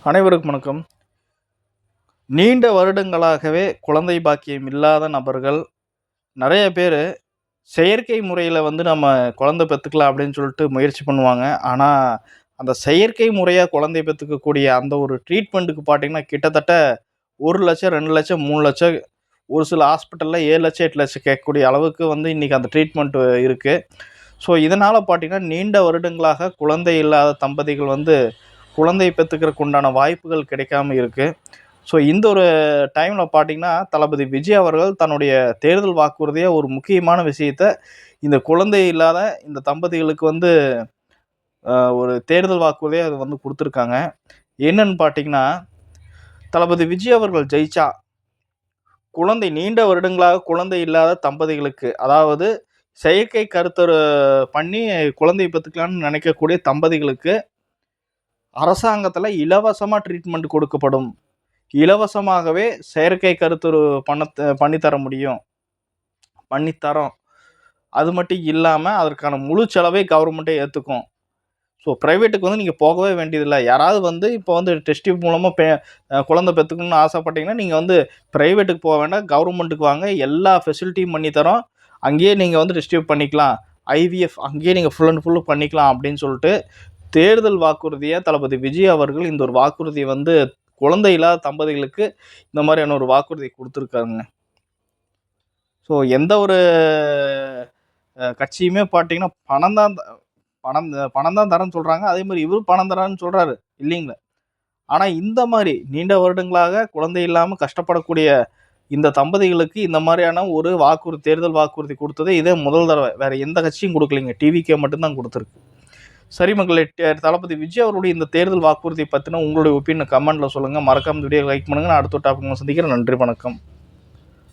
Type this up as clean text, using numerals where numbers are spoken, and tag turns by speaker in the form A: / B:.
A: அனைவருக்கும் வணக்கம். நீண்ட வருடங்களாகவே குழந்தை பாக்கியம் இல்லாத நபர்கள் நெறைய பேரு செயற்கை முறையில நம்ம குழந்தை பெத்துக்கலாம் அப்படின்னு சொல்லிட்டு முயற்சி பண்ணுவாங்க. ஆனா, அந்த செயற்கை முறையா குழந்தை பெத்துக்கக்கூடிய அந்த ஒரு ட்ரீட்மெண்ட்டுக்கு பார்த்தீங்கன்னா, கிட்டத்தட்ட 1,00,000, 2,00,000, 3,00,000 ஒரு சில ஹாஸ்பிட்டல்ல 7,00,000, 8,00,000 கேட்கக்கூடிய அளவுக்கு இன்னைக்கு அந்த ட்ரீட்மெண்ட் இருக்கு. ஸோ, இதனால பார்த்தீங்கன்னா, நீண்ட வருடங்களாக குழந்தை இல்லாத தம்பதிகள் குழந்தை பெத்துக்கிறக்கு உண்டான வாய்ப்புகள் கிடைக்காம இருக்கு. ஸோ இந்த ஒரு டைமில் பார்த்தீங்கன்னா, தளபதி விஜய் அவர்கள் தன்னுடைய தேர்தல் வாக்குறுதியா ஒரு முக்கியமான விஷயத்த இந்த குழந்தை இல்லாத இந்த தம்பதிகளுக்கு ஒரு தேர்தல் வாக்குறுதியா அது குடுத்துருக்காங்க. என்னன்னு பார்த்தீங்கன்னா, தளபதி விஜய் அவர்கள் ஜெயிச்சா, நீண்ட வருடங்களாக குழந்தை இல்லாத தம்பதிகளுக்கு, அதாவது செயற்கை கருத்தர பண்ணி குழந்தை பெத்துக்கலான்னு நினைக்கக்கூடிய தம்பதிகளுக்கு, அரசாங்கத்தில இலவசமா ட்ரீட்மெண்ட் கொடுக்கப்படும். இலவசமாகவே செயற்கை கருத்துரு பண்ணி தர முடியும். பண்ணித்தரோம். அது மட்டும் இல்லாம, அதற்கான முழு செலவை கவர்மெண்ட்டே ஏத்துக்கும். ஸோ பிரைவேட்டுக்கு நீங்க போகவே வேண்டியதில்ல. யாராவது இப்போ டெஸ்ட் டியூப் மூலமா குழந்தை பெத்துக்கணும்னு ஆசைப்பட்டீங்கன்னா, நீங்க பிரைவேட்டுக்கு போக வேண்டாம். கவர்மெண்ட்டுக்கு வாங்க. எல்லா ஃபெசிலிட்டியும் பண்ணி தரோம். அங்கேயே நீங்க டெஸ்ட் டியூப் பண்ணிக்கலாம். ஐவிஎஃப் அங்கேயே நீங்க ஃபுல் அண்ட் ஃபுல் பண்ணிக்கலாம் அப்படின்னு சொல்லிட்டு, தேர்தல் வாக்குறுதியா தளபதி விஜய் அவர்கள் இந்த ஒரு வாக்குறுதிய குழந்தை இல்லாத தம்பதிகளுக்கு இந்த மாதிரியான ஒரு வாக்குறுதி குடுத்துருக்காருங்க. ஸோ எந்த ஒரு கட்சியுமே பார்த்தீங்கன்னா, பணம் தான் தரேன்னு சொல்றாங்க. அதே மாரி இவரும் பணம் தரேன்னு சொல்றாரு. இல்லீங்களா? ஆனா இந்த மாரி நீண்ட வருடங்களாக குழந்தை இல்லாம கஷ்டப்படக்கூடிய இந்த தம்பதிகளுக்கு இந்த மாரியான ஒரு தேர்தல் வாக்குறுதி குடுத்தது இதே முதல் தடவ. வேற எந்த கட்சியும் குடுக்கலைங்க. டிவிகே மட்டும் தான் குடுத்துருக்கு. சரி மக்களே, தளபதி விஜய் அவருடைய இந்த தேர்தல் வாக்குறுதி பத்தின உங்களுடைய ஒப்பீனியன் கமெண்ட்ல சொல்லுங்க. மறக்காம இந்த வீடியோ லைக் பண்ணுங்க. நான் அடுத்த டாபிக் சந்திக்கிறேன். நன்றி, வணக்கம்.